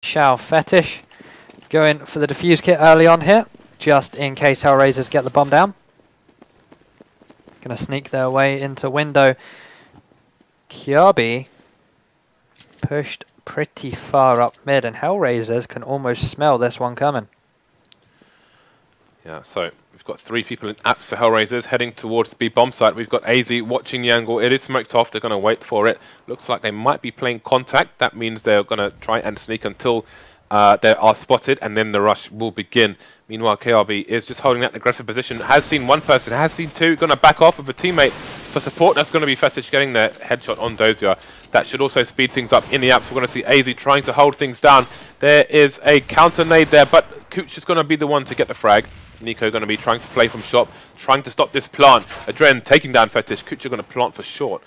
shall Fetish go in for the defuse kit early on here, just in case HellRaisers get the bomb down. Going to sneak their way into window. Kiabi pushed pretty far up mid, and HellRaisers can almost smell this one coming. Yeah, so we've got 3 people in apps for HellRaisers heading towards the B bomb site. We've got AZ watching the angle. It is smoked off. They're going to wait for it. Looks like they might be playing contact. That means they're going to try and sneak until they are spotted, and then the rush will begin. Meanwhile, KRB is just holding that aggressive position. Has seen one person, has seen 2. Going to back off with a teammate for support. That's going to be Fetish getting their headshot on Dozier. That should also speed things up in the apps. We're going to see AZ trying to hold things down. There is a counter nade there, but Cooch is going to be the one to get the frag. Nico going to be trying to play from shop, trying to stop this plant. Adren taking down Fetish. Cooch are going to plant for short.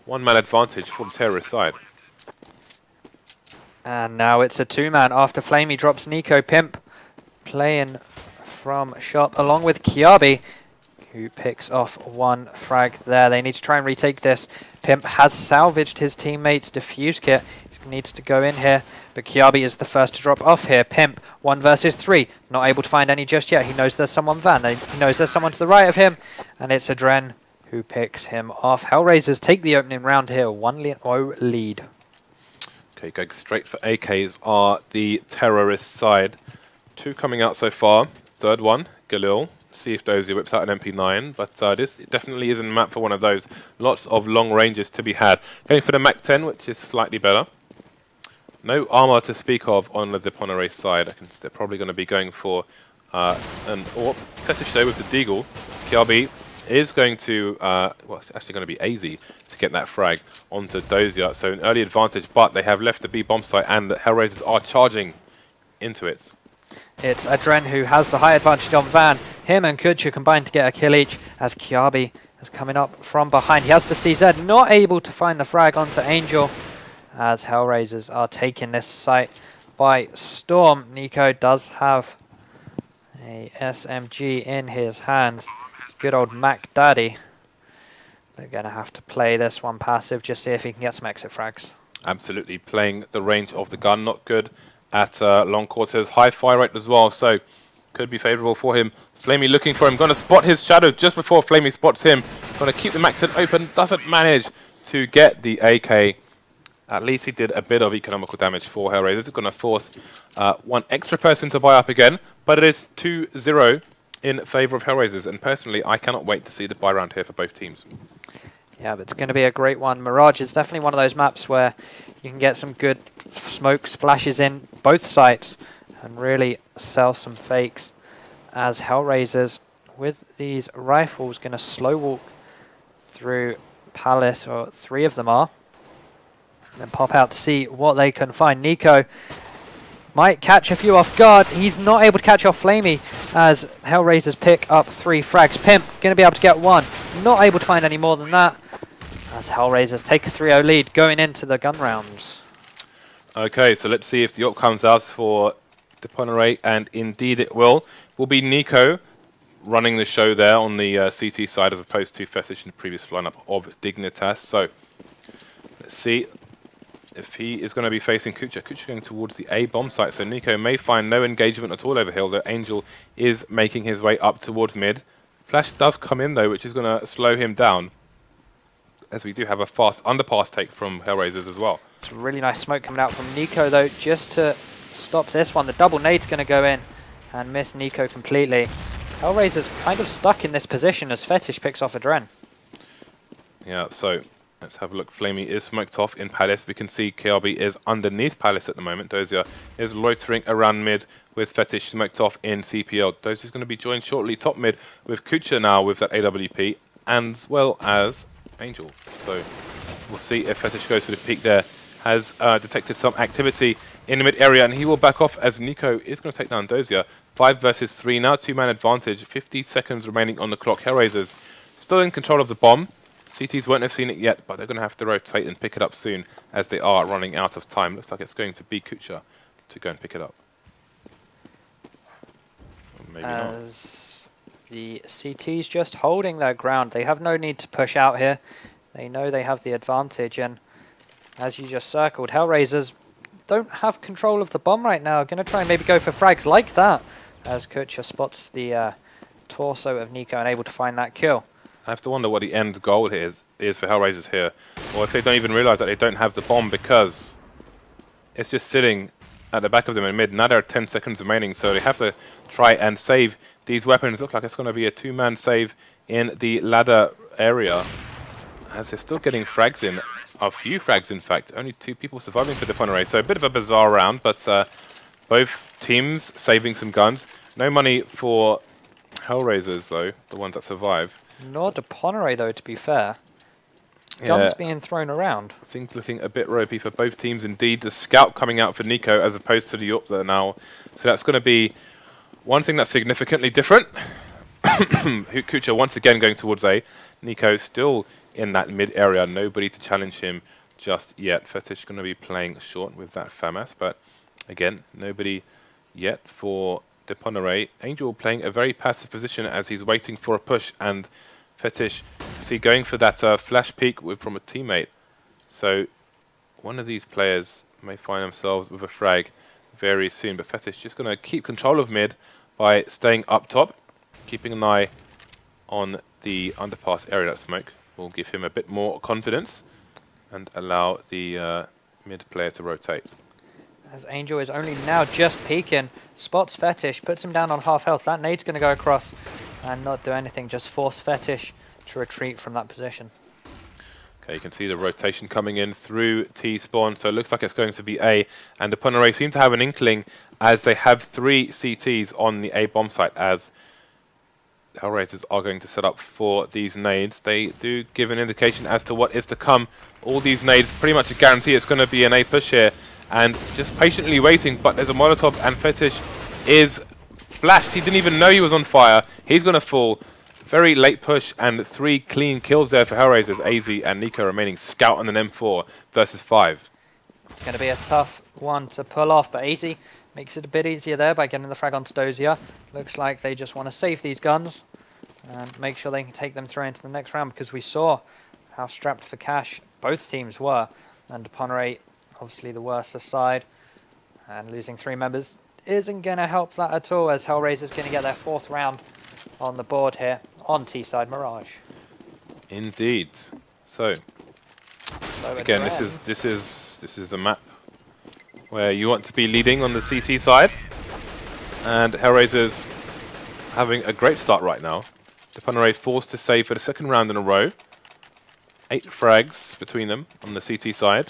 1-man advantage for the terrorist side. And now it's a 2-man after Flamey drops Nico. Pimp playing from shop along with Kiabi, who picks off 1 frag there. They need to try and retake this. Pimp has salvaged his teammate's defuse kit. He needs to go in here, but Kiabi is the first to drop off here. Pimp, 1 versus 3. Not able to find any just yet. He knows there's someone Van. He knows there's someone to the right of him, and it's Adren who picks him off. HellRaisers take the opening round here, 1-0 lead. Okay, going straight for AKs are the terrorist side. 2 coming out so far. Third one, Galil. See if Dozier whips out an MP9, but this definitely isn't a map for one of those. Lots of long ranges to be had. Going for the Mac 10, which is slightly better. No armor to speak of on the Deponeret side. They're probably going to be going for an AWP. Fetish though with the Deagle. KRB is going to, well, it's actually going to be AZ to get that frag onto Dozier. So an early advantage, but they have left the B bomb site and the HellRaisers are charging into it. It's Adren who has the high advantage on Van. Him and Kutcher combined to get a kill each as Kiabi is coming up from behind. He has the CZ, not able to find the frag onto Angel as HellRaisers are taking this site by storm. Nico does have a SMG in his hands. Good old Mac Daddy. They're going to have to play this one passive, just see if he can get some exit frags. Absolutely, playing the range of the gun, not good at long quarters. High fire rate as well, so could be favourable for him. Flamey looking for him, going to spot his shadow just before Flamey spots him. Going to keep the Mac 10 open, doesn't manage to get the AK. At least he did a bit of economical damage for HellRaisers. It's going to force 1 extra person to buy up again, but it is 2-0 in favour of HellRaisers, and personally I cannot wait to see the buy round here for both teams. Yeah, but it's going to be a great one. Mirage is definitely one of those maps where you can get some good smokes, flashes in both sites and really sell some fakes, as HellRaisers with these rifles going to slow walk through Palace, or 3 of them are, and then pop out to see what they can find. Nico might catch a few off guard. He's not able to catch off Flamey as HellRaisers pick up 3 frags. Pimp going to be able to get 1. Not able to find any more than that as HellRaisers take a 3-0 lead going into the gun rounds. Okay, so let's see if the AWP comes out for Deponeret, and indeed it will. Will be Nico running the show there on the CT side as opposed to Fetish in the previous lineup of Dignitas. So let's see if he is going to be facing Kucha. Kucha going towards the A bomb site, so Nico may find no engagement at all over hill. The Angel is making his way up towards mid. Flash does come in though, which is going to slow him down, as we do have a fast underpass take from HellRaisers as well. It's a really nice smoke coming out from Nico though, just to stop this one. The double nade's going to go in and miss Nico completely. HellRaisers kind of stuck in this position as Fetish picks off Adren. Yeah, so let's have a look. Flamey is smoked off in Palace. We can see KRB is underneath Palace at the moment. Dozier is loitering around mid with Fetish smoked off in CPL. Dozier's going to be joined shortly top mid with Kucha now with that AWP, as well as Angel. So we'll see if Fetish goes for the peak there. Has detected some activity in the mid area, and he will back off as Nico is going to take down Dozier. 5 versus 3 now, 2-man advantage. 50 seconds remaining on the clock. HellRaisers still in control of the bomb. CTs won't have seen it yet, but they're going to have to rotate and pick it up soon as they are running out of time. Looks like it's going to be Kucha to go and pick it up. Or maybe as not. The CTs just holding their ground. They have no need to push out here. They know they have the advantage, and as you just circled, HellRaisers don't have control of the bomb right now. Going to try and maybe go for frags like that, as Kucha spots the torso of Nico and able to find that kill. I have to wonder what the end goal here is for HellRaisers here, or if they don't even realize that they don't have the bomb because it's just sitting at the back of them in mid. Now there are 10 seconds remaining, so they have to try and save these weapons. Look like it's going to be a 2-man save in the ladder area, as they're still getting frags in. A few frags, in fact. Only 2 people surviving for Deponeret, so a bit of a bizarre round, but both teams saving some guns. No money for HellRaisers, though, the ones that survive. Nor Deponeret, though, to be fair. Guns being thrown around. Things looking a bit ropey for both teams indeed. The scout coming out for Nico as opposed to the up there now. So that's going to be one thing that's significantly different. Kucha once again going towards A. Nico still in that mid area. Nobody to challenge him just yet. Fetish going to be playing short with that FAMAS. But again, nobody yet for Deponeret. Angel playing a very passive position as he's waiting for a push, and Fetish, see, going for that flash peek from a teammate. So one of these players may find themselves with a frag very soon, but Fetish just going to keep control of mid by staying up top, keeping an eye on the underpass area. That smoke will give him a bit more confidence and allow the mid player to rotate. As Angel is only now just peeking, spots Fetish, puts him down on half health. That nade's going to go across and not do anything, just force Fetish to retreat from that position. Okay, you can see the rotation coming in through T-spawn, so it looks like it's going to be A, and Deponeret seem to have an inkling as they have 3 CTs on the A bomb site, as HellRaisers are going to set up for these nades. They do give an indication as to what is to come. All these nades, pretty much a guarantee it's going to be an A push here, and just patiently waiting, but there's a Molotov and Fetish is flashed. He didn't even know he was on fire. He's going to fall. Very late push and 3 clean kills there for HellRaisers. AZ and Nico remaining scout on an M4 versus 5. It's going to be a tough one to pull off, but AZ makes it a bit easier there by getting the frag onto Dozier. Looks like they just want to save these guns and make sure they can take them through into the next round, because we saw how strapped for cash both teams were, and Deponeret obviously the worse side, and losing 3 members isn't going to help that at all, as HellRaisers going to get their 4th round on the board here on T-side Mirage. Indeed. So again, this is a map where you want to be leading on the CT side, and HellRaisers having a great start right now. Deponeret forced to save for the 2nd round in a row. 8 frags between them on the CT side.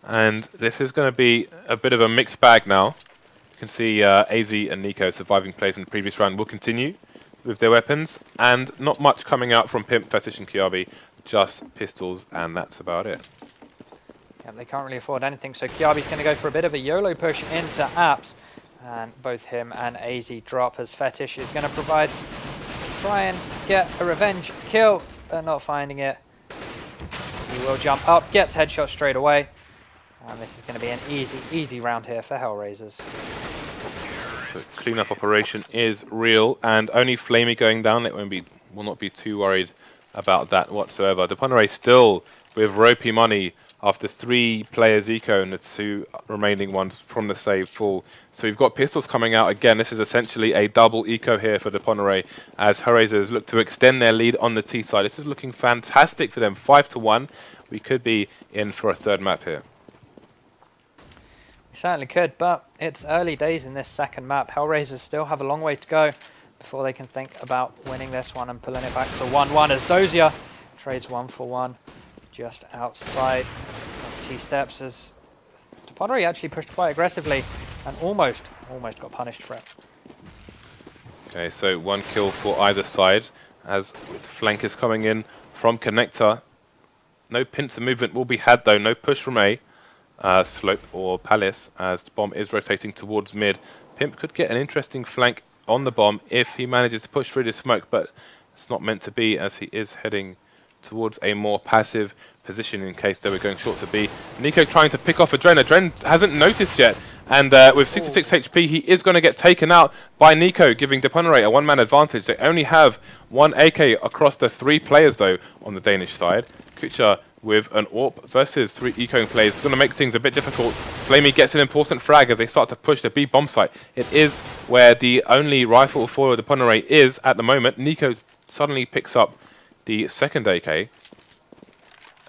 And this is going to be a bit of a mixed bag now. You can see AZ and Nico surviving plays in the previous round will continue with their weapons. And not much coming out from Pimp, Fetish and Kiabi. Just pistols, and that's about it. Yeah, they can't really afford anything, so Kiabi's going to go for a bit of a YOLO push into Apps. And both him and AZ drop, as Fetish is going to try and get a revenge kill, but not finding it. He will jump up, gets headshot straight away. And this is going to be an easy round here for HellRaisers. So cleanup operation is real, and only Flamey going down. It will not be too worried about that whatsoever. Deponeret still with ropey money after 3 players eco and the 2 remaining ones from the save full. So we've got pistols coming out again. This is essentially a double eco here for Deponeret as HellRaisers look to extend their lead on the T side. This is looking fantastic for them. 5-1. We could be in for a 3rd map here. Certainly could, but it's early days in this 2nd map. HellRaisers still have a long way to go before they can think about winning this one and pulling it back to 1-1, as Dozier trades 1 for 1 just outside of T-steps, as Deponeret actually pushed quite aggressively and almost got punished for it. Okay, so 1 kill for either side, as with flankers coming in from Connector. No pincer movement will be had though, no push from A. Slope or Palace, as the bomb is rotating towards mid. Pimp could get an interesting flank on the bomb if he manages to push through the smoke, but it's not meant to be, as he is heading towards a more passive position in case they were going short to B. Nico trying to pick off a Dren. Dren hasn't noticed yet, and with 66 HP he is going to get taken out by Nico, giving Deponeret a 1-man advantage. They only have 1 AK across the 3 players though on the Danish side. Kucha with an AWP versus 3 ecoing players. It's going to make things a bit difficult. Flamey gets an important frag as they start to push the B bomb site. It is where the only rifle for Deponeret is at the moment. Nico suddenly picks up the second AK.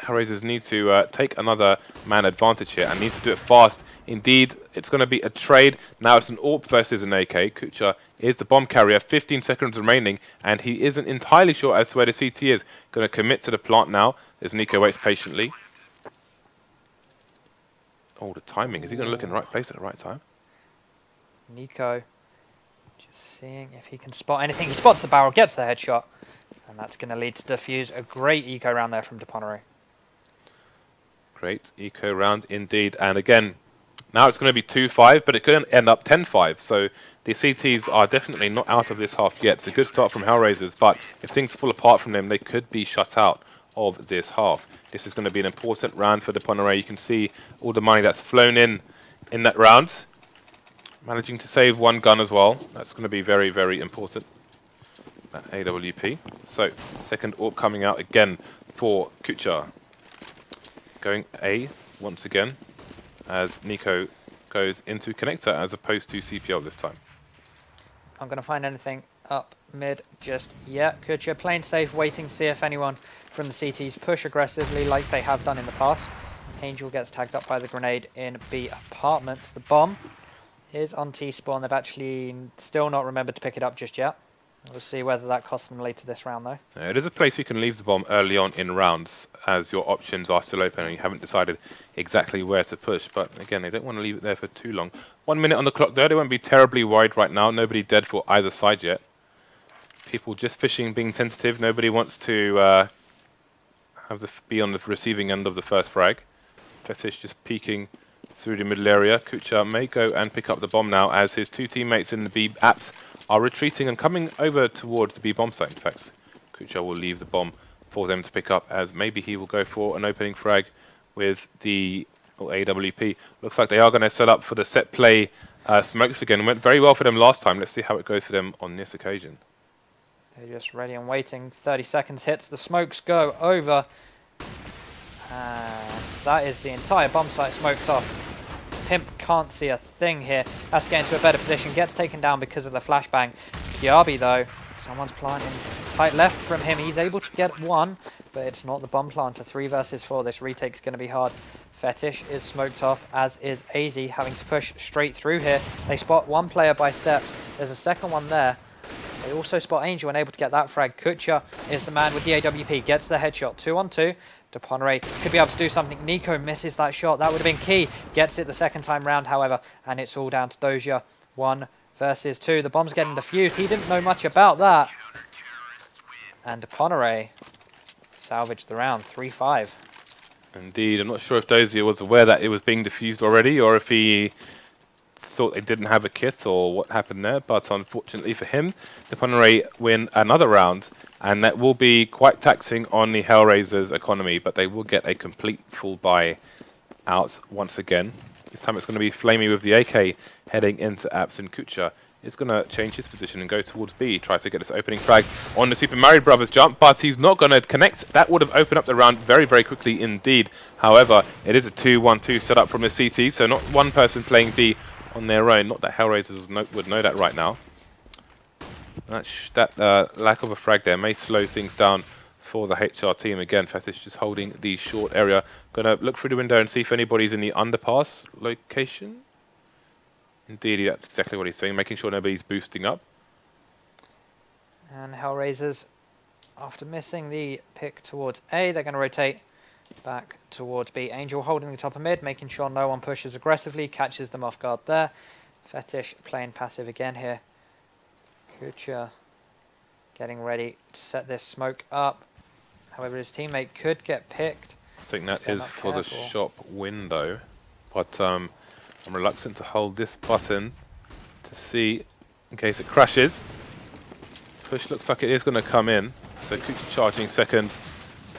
HellRaisers need to take another man advantage here and need to do it fast. Indeed, it's going to be a trade. Now it's an AWP versus an AK. Kucha is the bomb carrier, 15 seconds remaining, and he isn't entirely sure as to where the CT is. Going to commit to the plant now as Nico waits patiently. Oh, the timing. Is he going to look in the right place at the right time? Nico just seeing if he can spot anything. He spots the barrel, gets the headshot, and that's going to lead to defuse. A great eco round there from Deponeret. Great eco round indeed. And again, now it's going to be 2-5, but it could end up 10-5. So the CTs are definitely not out of this half yet. It's a good start from HellRaisers, but if things fall apart from them, they could be shut out of this half. This is going to be an important round for Deponeret. You can see all the money that's flown in that round. Managing to save one gun as well. That's going to be very, very important. That AWP. So, second AWP coming out again for Kucha. Going A once again as Nico goes into connector as opposed to CPL this time. I'm going to find anything up mid just yet. Kucha playing safe, waiting to see if anyone from the CTs push aggressively like they have done in the past. Angel gets tagged up by the grenade in B apartments. The bomb is on T-spawn. They've actually still not remembered to pick it up just yet. We'll see whether that costs them later this round, though. Yeah, it is a place you can leave the bomb early on in rounds as your options are still open and you haven't decided exactly where to push. But again, they don't want to leave it there for too long. 1 minute on the clock there. They won't be terribly worried right now. Nobody dead for either side yet. People just fishing, being tentative. Nobody wants to be on the receiving end of the first frag. Faceit just peeking through the middle area. Kucha may go and pick up the bomb now as his two teammates in the B apps are retreating and coming over towards the B bomb site. In fact, Kucha will leave the bomb for them to pick up as maybe he will go for an opening frag with the AWP. Looks like they are going to set up for the set play smokes again. Went very well for them last time. Let's see how it goes for them on this occasion. They're just ready and waiting. 30 seconds hits. The smokes go over. And that is the entire bomb site smoked off. Pimp can't see a thing here. Has to get into a better position. Gets taken down because of the flashbang. Kiabi, though, someone's planting tight left from him. He's able to get one, but it's not the bomb planter. 3 versus 4. This retake's going to be hard. Faceit is smoked off, as is AZ, having to push straight through here. They spot one player by steps. There's a second one there. They also spot Angel and able to get that frag. Kucha is the man with the AWP. Gets the headshot. 2-on-2. Deponeret could be able to do something. Nico misses that shot. That would have been key. Gets it the second time round, however, and it's all down to Doja. 1 versus 2. The bomb's getting defused. He didn't know much about that. And Deponeret salvaged the round. 3-5. Indeed. I'm not sure if Dozier was aware that it was being defused already or if he thought they didn't have a kit or what happened there, but unfortunately for him, Deponeret win another round, and that will be quite taxing on the HellRaisers economy, but they will get a complete full buy out once again. This time it's going to be Flamey with the AK heading into apps, and Kucha is going to change his position and go towards B. Tries to get this opening frag on the Super Mario Brothers jump, but he's not going to connect. That would have opened up the round very, very quickly indeed. However, it is a 2-1-2 setup from the CT, so not one person playing B on their own. Not that HellRaisers would know that right now. That lack of a frag there may slow things down for the HR team. Again, Faceit just holding the short area. Going to look through the window and see if anybody's in the underpass location. Indeed, that's exactly what he's saying, making sure nobody's boosting up. And HellRaisers, after missing the pick towards A, they're going to rotate back towards B. Angel holding the top of mid, making sure no one pushes aggressively, catches them off guard there. Faceit playing passive again here. Kucha getting ready to set this smoke up. However, his teammate could get picked. I think that is for the shop window, but I'm reluctant to hold this button to see in case it crashes. Push looks like it is going to come in, so Kucha charging second.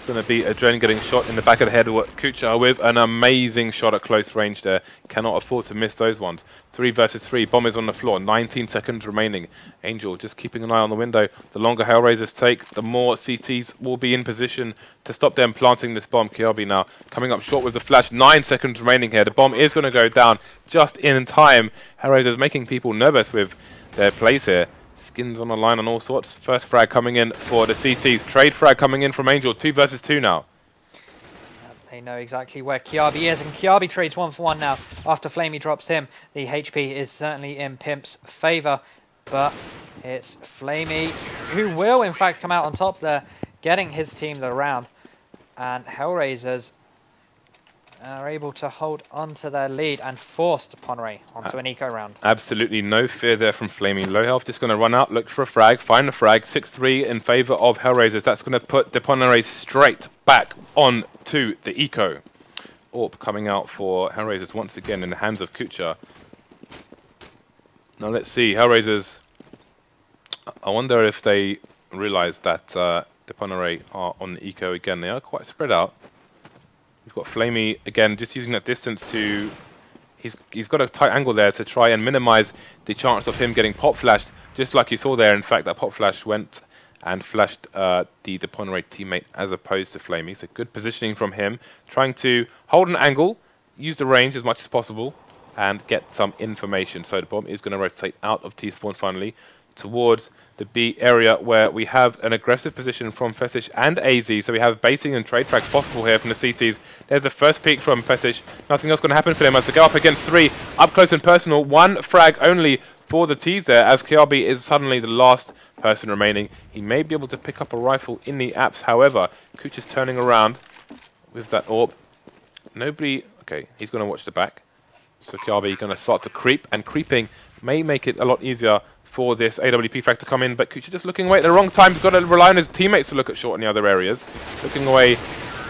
going to be Adrenaline getting shot in the back of the head. Kucha with an amazing shot at close range there. Cannot afford to miss those ones. 3 versus 3. Bomb is on the floor. 19 seconds remaining. Angel just keeping an eye on the window. The longer HellRaisers take, the more CTs will be in position to stop them planting this bomb. Kiabi now coming up short with the flash. 9 seconds remaining here. The bomb is going to go down just in time. HellRaisers making people nervous with their plays here. Skins on the line and all sorts. First frag coming in for the CTs. Trade frag coming in from Angel. 2 versus 2 now. They know exactly where Kiabi is, and Kiabi trades 1 for 1 now after Flamey drops him. The HP is certainly in Pimp's favour, but it's Flamey who will in fact come out on top there, getting his team the round. And HellRaisers are able to hold on to their lead and force Deponeret onto an eco round. Absolutely no fear there from Flamey. Low health, just going to run out, look for a frag, find the frag. 6-3 in favour of HellRaisers. That's going to put Deponeret straight back on to the eco. AWP coming out for HellRaisers once again in the hands of Kucha. Now let's see, HellRaisers, I wonder if they realise that Deponeret are on the eco again. They are quite spread out. We've got Flamey again, just using that distance to... He's got a tight angle there to try and minimize the chance of him getting pop flashed. Just like you saw there, in fact, that pop flash went and flashed the Deponeret teammate as opposed to Flamey. So good positioning from him, trying to hold an angle, use the range as much as possible, and get some information. So the bomb is going to rotate out of T-spawn finally towards the B area, where we have an aggressive position from Faceit and AZ. So we have baiting and trade frags possible here from the CTs. There's the first peek from Faceit. Nothing else going to happen for them as they go up against 3. Up close and personal. 1 frag only for the T's there, as Kiabi is suddenly the last person remaining. He may be able to pick up a rifle in the apps. However, Kuch is turning around with that AWP. Nobody... Okay, he's going to watch the back. So Kiabi going to start to creep, and creeping may make it a lot easier for this AWP frag to come in, but Kucha just looking away at the wrong time. He's got to rely on his teammates to look at short in the other areas. Looking away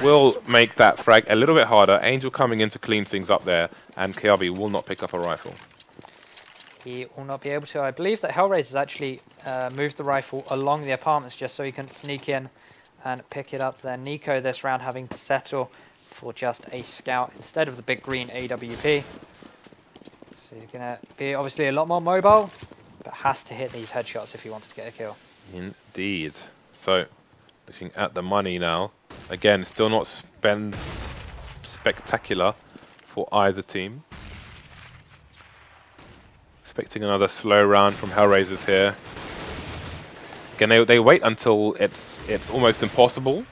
will make that frag a little bit harder. Angel coming in to clean things up there, and Kiabi will not pick up a rifle. He will not be able to. I believe that HellRaisers actually moved the rifle along the apartments just so he can sneak in and pick it up there. Nico this round having to settle for just a scout instead of the big green AWP. So he's going to be obviously a lot more mobile, but has to hit these headshots if he wants to get a kill. Indeed. So, looking at the money now. Again, still not spectacular for either team. Expecting another slow round from HellRaisers here. Again, they wait until it's almost impossible,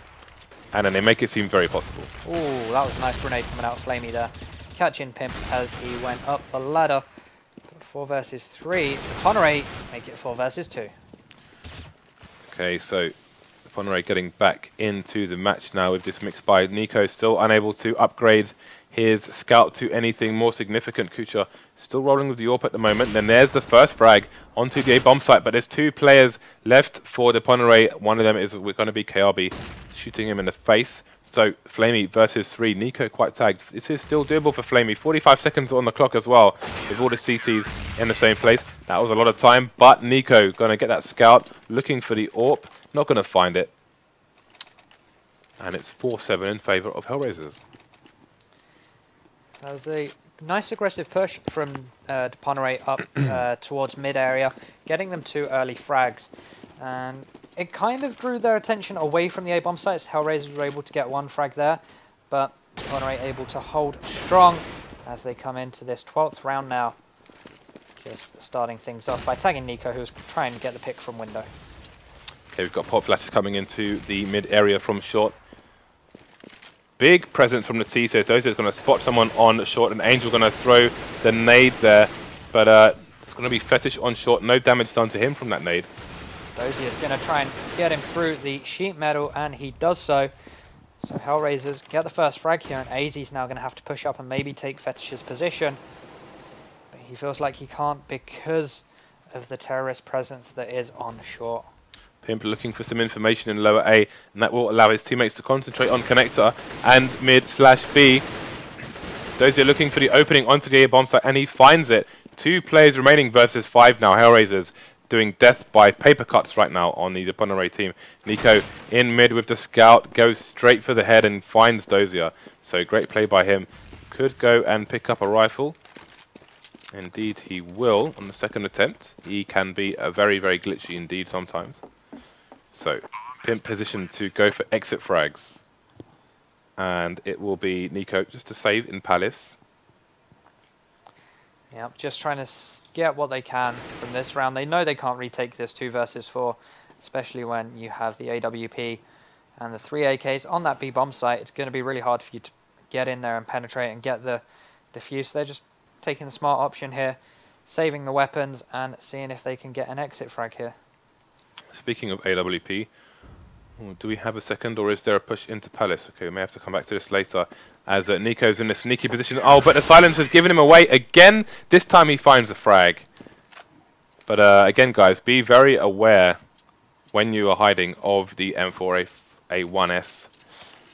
and then they make it seem very possible. Ooh, that was a nice grenade coming out of Flamey there. Catching Pimp as he went up the ladder. 4 versus 3. Deponeret make it 4 versus 2. Okay, so Deponeret getting back into the match now with this mix by Nico. Still unable to upgrade his scout to anything more significant. Kucha still rolling with the AWP at the moment. Then there's the first frag onto the A bomb site, but there's 2 players left for Deponeret. One of them is going to be KRB, shooting him in the face. So Flamey versus 3. Nico quite tagged. This is still doable for Flamey. 45 seconds on the clock as well, with all the CTs in the same place. That was a lot of time, but Nico going to get that scout, looking for the AWP. Not going to find it. And it's 4-7 in favour of HellRaisers. That was a nice aggressive push from Deponeret up towards mid area, getting them 2 early frags. And it kind of drew their attention away from the A-bomb sites. HellRaisers were able to get 1 frag there, but Deponeret able to hold strong as they come into this 12th round now. Just starting things off by tagging Nico, who was trying to get the pick from window. Okay, we've got pop flashes coming into the mid area from short. Big presence from the T, so Dozier is going to spot someone on short, and Angel going to throw the nade there, but it's going to be Fetish on short. No damage done to him from that nade. Dozier is going to try and get him through the sheet metal, and he does so. So HellRaisers get the first frag here, and AZ's now going to have to push up and maybe take Fetish's position. But he feels like he can't because of the terrorist presence that is on short. Pimp looking for some information in lower A, and that will allow his teammates to concentrate on connector and mid/B. Dozier looking for the opening onto the A bomb site, and he finds it. 2 players remaining versus 5 now. HellRaisers doing death by paper cuts right now on the Deponeret team. Nico in mid with the scout, goes straight for the head and finds Dozier. So great play by him. Could go and pick up a rifle. Indeed he will on the second attempt. He can be very, very glitchy indeed sometimes. So pimp position to go for exit frags. And it will be Nico just to save in Palace. Yep, just trying to get what they can from this round. They know they can't retake this 2 versus 4, especially when you have the AWP and the 3 AKs on that B bomb site. It's going to be really hard for you to get in there and penetrate and get the defuse. They're just taking the smart option here, saving the weapons and seeing if they can get an exit frag here. Speaking of AWP, do we have a second or is there a push into Palace? Okay, we may have to come back to this later as Nico's in a sneaky position. Oh, but the silence has given him away again. This time he finds the frag. But again, guys, be very aware when you are hiding of the M4A1S.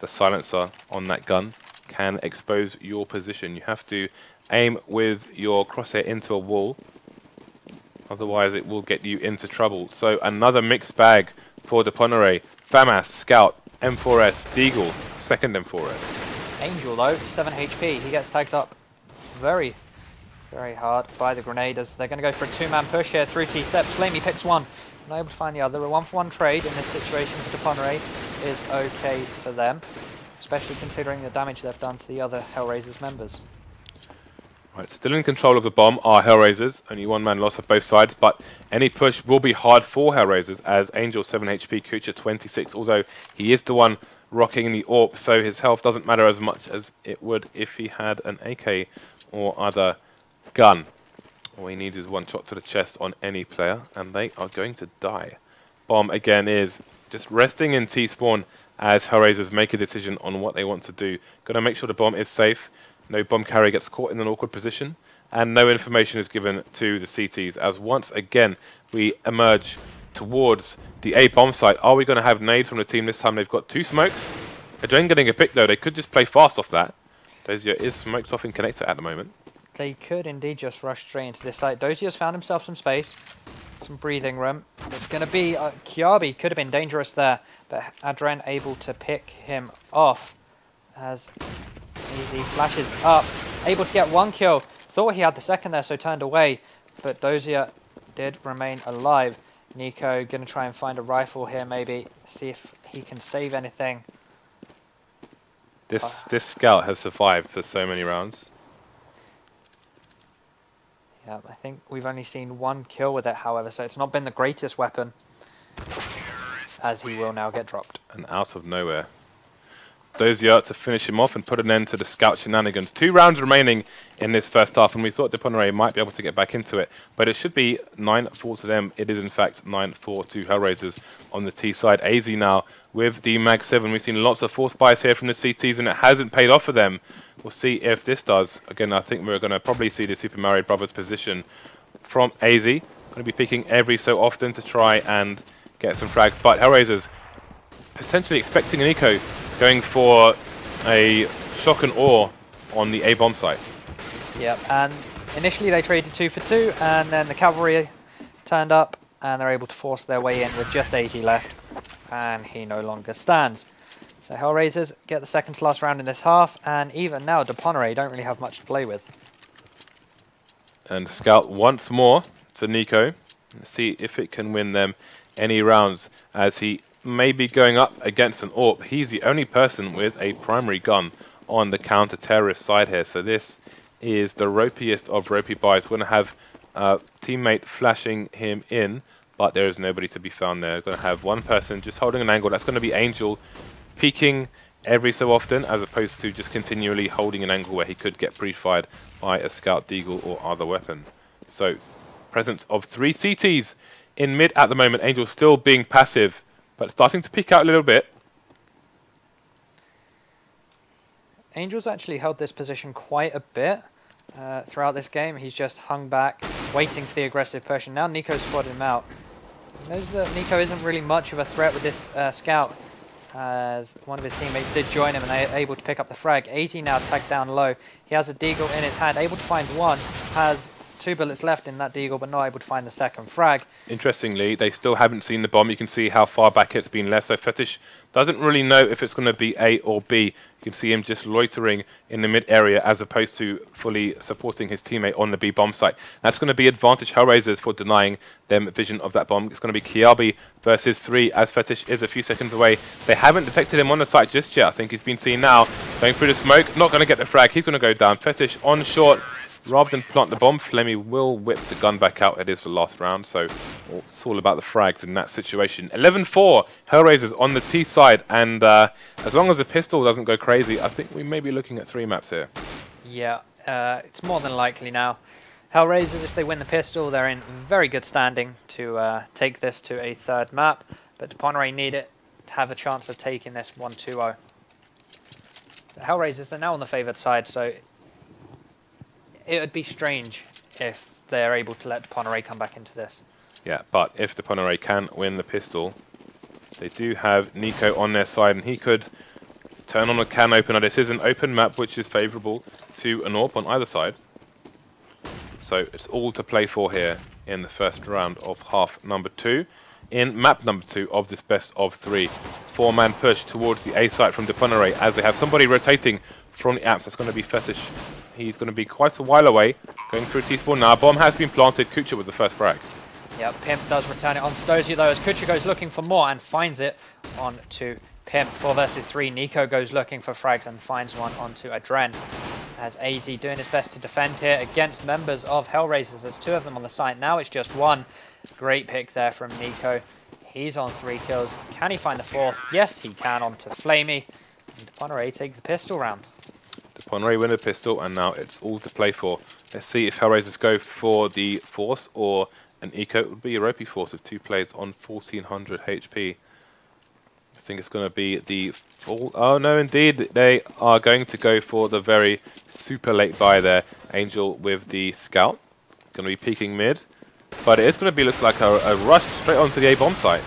The silencer on that gun can expose your position. You have to aim with your crosshair into a wall. Otherwise, it will get you into trouble. So another mixed bag for Deponeret. FAMAS, Scout, M4S, Deagle, second M4S. Angel though, 7 HP. He gets tagged up very, very hard by the grenaders. They're going to go for a 2-man push here through T-steps. Flamey picks one, not able to find the other. A 1-for-1 trade in this situation for Deponeret is okay for them, especially considering the damage they've done to the other HellRaisers members. Right, still in control of the bomb are HellRaisers. Only 1-man loss of both sides, but any push will be hard for HellRaisers as Angel 7 HP, Kucha 26, although he is the one rocking the AWP, so his health doesn't matter as much as it would if he had an AK or other gun. All he needs is one shot to the chest on any player, and they are going to die. Bomb, again, is just resting in T-spawn as HellRaisers make a decision on what they want to do. Got to make sure the bomb is safe. No bomb carrier gets caught in an awkward position, and no information is given to the CTs as once again we emerge towards the A bomb site. Are we going to have nades from the team this time? They've got 2 smokes. Adrenaline getting a pick though. They could just play fast off that. Dozier is smoked off in connector at the moment. They could indeed just rush straight into this site. Dozier's found himself some space, some breathing room. It's going to be Kiabi could have been dangerous there, but Adren able to pick him off as Easy flashes up, able to get 1 kill. Thought he had the second there, so turned away, but Dozier did remain alive. Nico going to try and find a rifle here, maybe see if he can save anything. This scout has survived for so many rounds. Yeah, I think we've only seen 1 kill with it, however, so it's not been the greatest weapon, as he will now get dropped. And out of nowhere, Dozier to finish him off and put an end to the scout shenanigans. 2 rounds remaining in this first half, and we thought Deponeret might be able to get back into it, but it should be 9-4 to them. It is in fact 9-4 to HellRaisers on the T side. AZ now with the Mag 7. We've seen lots of force bias here from the CTs, and it hasn't paid off for them. We'll see if this does. Again, I think we're going to probably see the Super Mario Brothers position from AZ. Going to be picking every so often to try and get some frags, but HellRaisers potentially expecting an eco, going for a shock and awe on the A bomb site. Yep, and initially they traded 2 for 2, and then the cavalry turned up, and they're able to force their way in with just 80 left, and he no longer stands. So HellRaisers get the second to last round in this half, and even now Deponeret don't really have much to play with. And Scout once more for Nico. Let's see if it can win them any rounds as he maybe going up against an AWP. He's the only person with a primary gun on the counter-terrorist side here. So this is the ropiest of ropey buys. We're going to have a teammate flashing him in, but there is nobody to be found there. We're going to have one person just holding an angle. That's going to be Angel, peeking every so often, as opposed to just continually holding an angle where he could get pre-fired by a Scout, Deagle, or other weapon. So, presence of 3 CTs in mid at the moment. Angel still being passive, but starting to peek out a little bit. Angel's actually held this position quite a bit throughout this game. He's just hung back, waiting for the aggressive push, and now Nico spotted him out. He knows that Nico isn't really much of a threat with this scout, as one of his teammates did join him and they are able to pick up the frag. AZ now tagged down low. He has a Deagle in his hand, able to find one, has 2 bullets left in that deagle, but not able to find the second frag. Interestingly, they still haven't seen the bomb. You can see how far back it's been left. So Fetish doesn't really know if it's going to be A or B. You can see him just loitering in the mid area as opposed to fully supporting his teammate on the B bomb site. That's going to be advantage HellRaisers for denying them vision of that bomb. It's going to be Kiabi versus 3 as Fetish is a few seconds away. They haven't detected him on the site just yet. I think he's been seen now. Going through the smoke, not going to get the frag. He's going to go down. Fetish on short. Rather than plant the bomb, Flemmy will whip the gun back out. It is the last round, so it's all about the frags in that situation. 11-4, HellRaisers on the T side, and as long as the pistol doesn't go crazy, I think we may be looking at 3 maps here. Yeah, it's more than likely now. HellRaisers, if they win the pistol, they're in very good standing to take this to a 3rd map, but Deponeret need it to have a chance of taking this 1-2-0. HellRaisers are now on the favoured side, so it would be strange if they're able to let Deponeret come back into this. Yeah, but if Deponeret can win the pistol, they do have Nico on their side, and he could turn on a can opener. This is an open map, which is favourable to an AWP on either side. So it's all to play for here in the first round of half number 2. In map number 2 of this best of 3, 4-man push towards the A site from Deponeret as they have somebody rotating from the apps. That's going to be Fetish. He's going to be quite a while away. Going through T-spawn now. Bomb has been planted. Kucha with the first frag. Yeah, Pimp does return it onto Dozier though as Kucha goes looking for more and finds it onto Pimp. 4 versus 3. Nico goes looking for frags and finds one onto Adren. As AZ doing his best to defend here against members of HellRaisers. There's 2 of them on the site. Now it's just 1. Great pick there from Nico. He's on 3 kills. Can he find the 4th? Yes, he can onto Flamey. And Deponeret take the pistol round. Deponeret win a pistol, and now it's all to play for. Let's see if HellRaisers go for the Force or an Eco. It would be a ropey Force with 2 players on 1400 HP. I think it's going to be the full... Oh, no, indeed. They are going to go for the very super late buy there. Angel with the Scout. Going to be peeking mid. But it is going to be, looks like a rush straight onto the A-bomb site.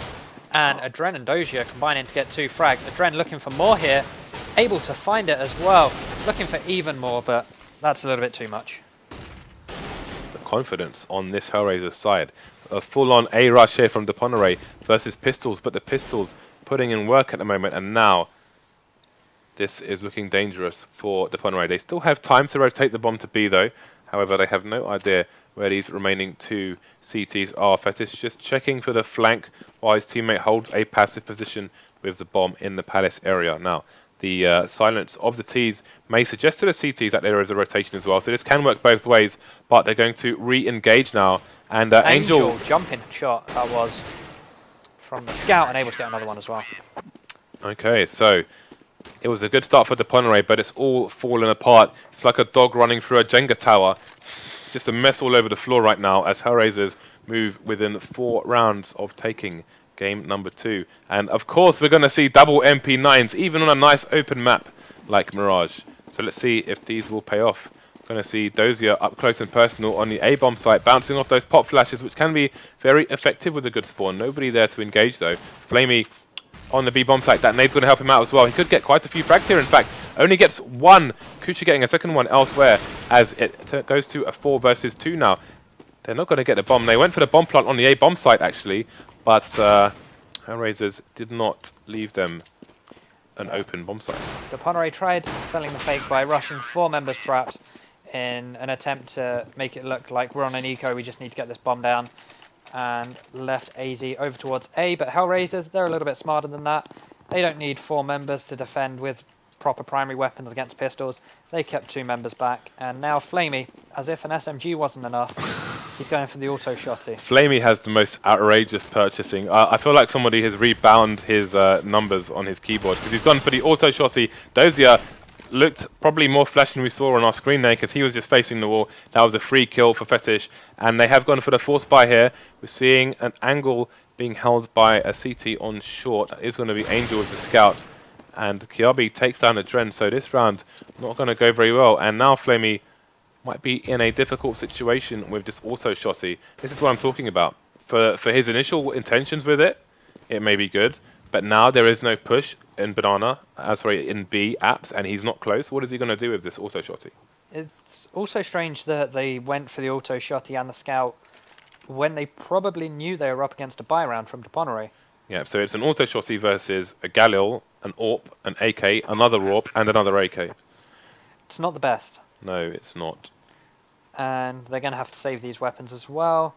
And Adren and Dozier combining to get 2 frags. Adren looking for more here. Able to find it as well. Looking for even more, but that's a little bit too much. The confidence on this HellRaisers side. A full-on A-rush here from Deponeret versus Pistols, but the Pistols putting in work at the moment, and now this is looking dangerous for Deponeret. They still have time to rotate the bomb to B, though. However, they have no idea where these remaining 2 CTs are. Fetish just checking for the flank while his teammate holds a passive position with the bomb in the Palace area. Now, the silence of the Ts may suggest to the CTs that there is a rotation as well, so this can work both ways, but they're going to re-engage now. And Angel jumping shot, that was from the Scout, and able to get another one as well. Okay, so it was a good start for Deponeret, but it's all fallen apart. It's like a dog running through a Jenga tower. Just a mess all over the floor right now as HellRaisers move within 4 rounds of taking game number 2. And of course we're going to see double MP9s even on a nice open map like Mirage. So let's see if these will pay off. Going to see Dozier up close and personal on the A-bomb site, bouncing off those pop flashes, which can be very effective with a good spawn. Nobody there to engage though. Flamey on the B-bomb site. That nade's going to help him out as well. He could get quite a few frags here, in fact. Only gets 1. Kucha getting a second one elsewhere as it goes to a 4 versus 2 now. They're not going to get the bomb. They went for the bomb plant on the A-bomb site, actually, but HellRaisers did not leave them an open bomb site. Deponeret tried selling the fake by rushing 4 members traps in an attempt to make it look like we're on an eco, we just need to get this bomb down, and left AZ over towards A, but HellRaisers, they're a little bit smarter than that. They don't need 4 members to defend with proper primary weapons against pistols. They kept 2 members back, and now Flamey, as if an SMG wasn't enough, he's going for the auto shotty. Flamey has the most outrageous purchasing. I feel like somebody has rebound his numbers on his keyboard because he's gone for the auto shotty. Dozier looked probably more flash than we saw on our screen there because he was just facing the wall. That was a free kill for Fetish, and they have gone for the force buy here. We're seeing an angle being held by a CT on short. That is going to be Angel with the Scout, and Kiabi takes down Adren, so this round not going to go very well. And now Flamey might be in a difficult situation with this auto shotty. This is what I'm talking about. For his initial intentions with it, it may be good, but now there is no push in in B apps, and he's not close. What is he going to do with this auto shotty? It's also strange that they went for the auto shotty and the scout when they probably knew they were up against a buy round from Deponeret. Yeah, so it's an auto shotty versus a Galil, an AWP, an AK, another AWP, and another AK. It's not the best. No, it's not. And they're going to have to save these weapons as well.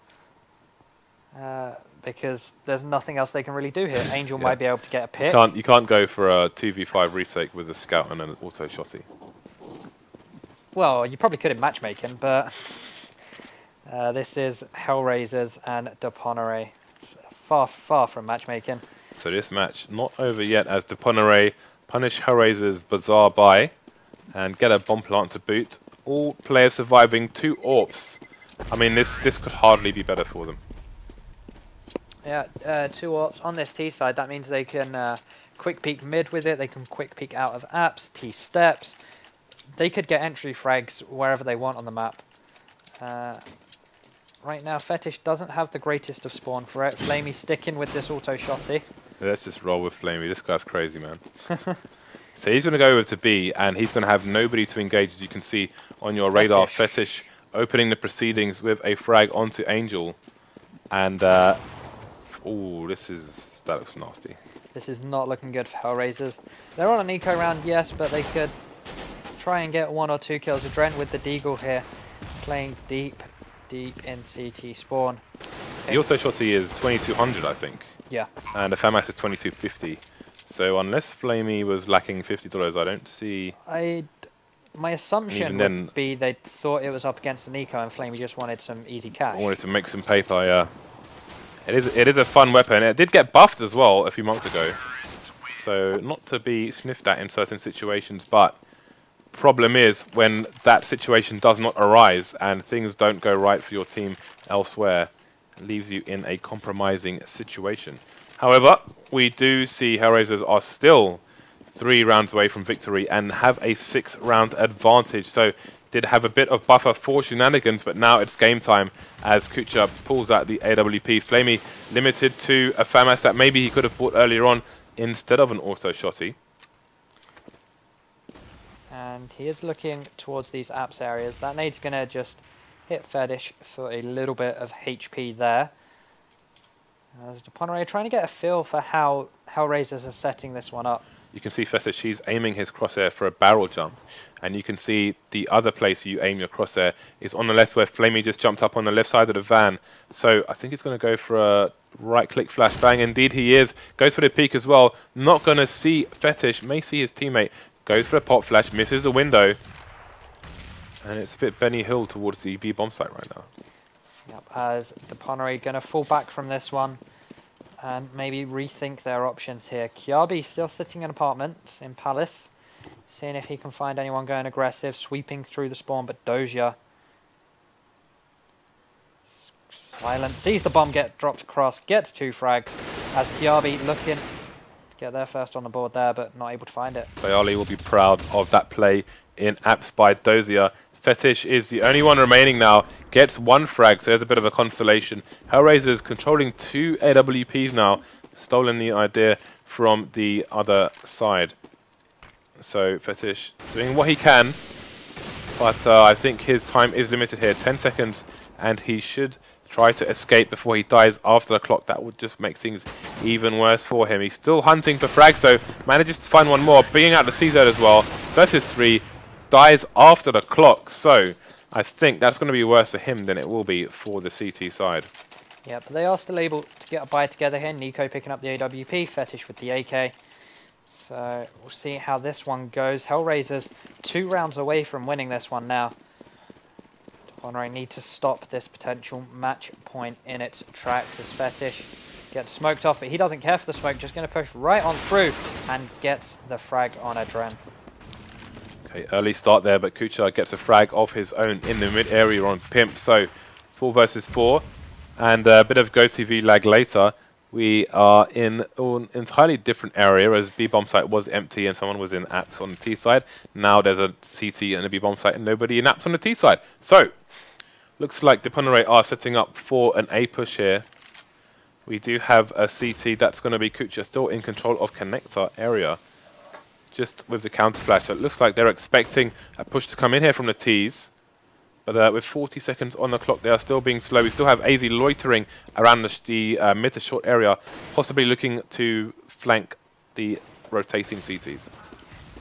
Because there's nothing else they can really do here. Angel might be able to get a pick. You can't go for a 2v5 retake with a scout and an auto shotty. Well, you probably could in matchmaking, but this is HellRaisers and Deponeret. Far, far from matchmaking. So this match not over yet as Deponeret punish HellRaisers' bizarre buy and get a bomb plant to boot. All players surviving 2 AWPs. I mean, this could hardly be better for them. Yeah, 2 AWPs on this T side. That means they can quick peek mid with it. They can quick peek out of apps, T steps. They could get entry frags wherever they want on the map. Right now, Fetish doesn't have the greatest of spawn for it. Flamey sticking with this auto shotty. Let's just roll with Flamey. This guy's crazy, man. So he's going to go over to B, and he's going to have nobody to engage, as you can see on your radar. Fetish opening the proceedings with a frag onto Angel. And, ooh, that looks nasty. This is not looking good for HellRaisers. They're on an eco round, yes, but they could try and get 1 or 2 kills. Adrent with the Deagle here, playing deep in CT spawn. The auto shotty is 2200, I think. Yeah. And the FAMAS is 2250. So unless Flamey was lacking $50, I don't see... My assumption would be they thought it was up against an eco and Flamey just wanted some easy cash. Wanted to make some paper, yeah. It is a fun weapon. It did get buffed as well a few months ago. So not to be sniffed at in certain situations, but problem is when that situation does not arise and things don't go right for your team elsewhere, it leaves you in a compromising situation. However, we do see HellRaisers are still 3 rounds away from victory and have a 6-round advantage. So did have a bit of buffer for shenanigans, but now it's game time as Kucha pulls out the AWP. Flamey limited to a FAMAS that maybe he could have bought earlier on instead of an auto shotty. And he is looking towards these apps areas. That nade's going to just hit Fetish for a little bit of HP there. As Deponeret trying to get a feel for how HellRaisers are setting this one up. You can see Fetish, he's aiming his crosshair for a barrel jump. And you can see the other place you aim your crosshair is on the left where Flamey just jumped up on the left side of the van. So I think he's going to go for a right-click flashbang. Indeed he is. Goes for the peek as well. Not going to see Fetish. May see his teammate. Goes for a pop flash. Misses the window. And it's a bit Benny Hill towards the B bomb site right now. Yep, as Deponeret going to fall back from this one and maybe rethink their options here. Kiabi still sitting in apartment in Palace, seeing if he can find anyone going aggressive, sweeping through the spawn, but Dozier silent, sees the bomb get dropped across, gets 2 frags, as Kiabi looking to get there first on the board there, but not able to find it. Bayali will be proud of that play in apps by Dozier. Fetish is the only one remaining now, gets 1 frag, so there's a bit of a constellation. HellRaisers controlling 2 AWPs now, stolen the idea from the other side. So Fetish doing what he can, but I think his time is limited here, 10 seconds, and he should try to escape before he dies after the clock. That would just make things even worse for him. He's still hunting for frags though, manages to find 1 more, being out the C zone as well, versus 3. Dies after the clock, so I think that's going to be worse for him than it will be for the CT side. Yeah, but they are still able to get a buy together here. Nico picking up the AWP, Fetish with the AK. So we'll see how this one goes. HellRaisers 2 rounds away from winning this one now. Deponeret need to stop this potential match point in its tracks as Fetish gets smoked off, but he doesn't care for the smoke, just going to push right on through and gets the frag on Adren. Okay, early start there, but Kucha gets a frag of his own in the mid area on Pimp. So 4 versus 4, and a bit of GoTV lag later. We are in an entirely different area, as B bomb site was empty and someone was in apps on the T side. Now there's a CT and a B bomb site and nobody in apps on the T side. So looks like Deponeret are setting up for an A push here. We do have a CT that's going to be Kucha still in control of connector area. just with the counter flash. So it looks like they're expecting a push to come in here from the T's. But with 40 seconds on the clock, they are still being slow. We still have AZ loitering around the mid to short area, possibly looking to flank the rotating CTs.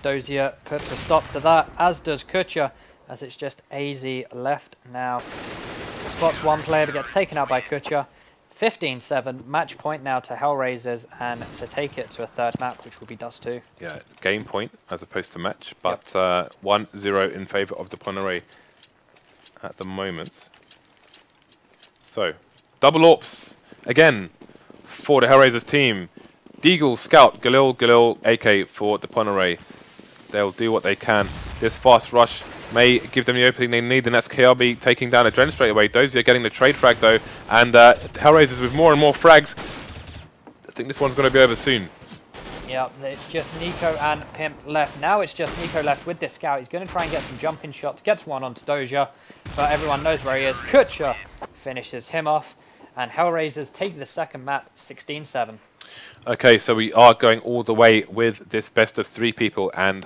Dozier puts a stop to that, as does Kutcher, as it's just AZ left now. Spots one player but gets taken out by Kutcher. 15-7, match point now to HellRaisers, and to take it to a third map, which will be Dust 2. Yeah, game point as opposed to match, but 1-0 in favour of Deponeret at the moment. So, double AWPs again for the HellRaisers team. Deagle, Scout, Galil, AK for Deponeret. They'll do what they can. This fast rush may give them the opening they need, and that's KRB taking down Adren straight away. Dozier getting the trade frag though, and HellRaisers with more and more frags. I think this one's going to be over soon. Yeah, it's just Nico and Pimp left. Now it's just Nico left with this Scout. He's going to try and get some jumping shots. Gets one onto Dozier, but everyone knows where he is. Kutcher finishes him off, and HellRaisers take the second map, 16-7. Okay, so we are going all the way with this best of 3 people, and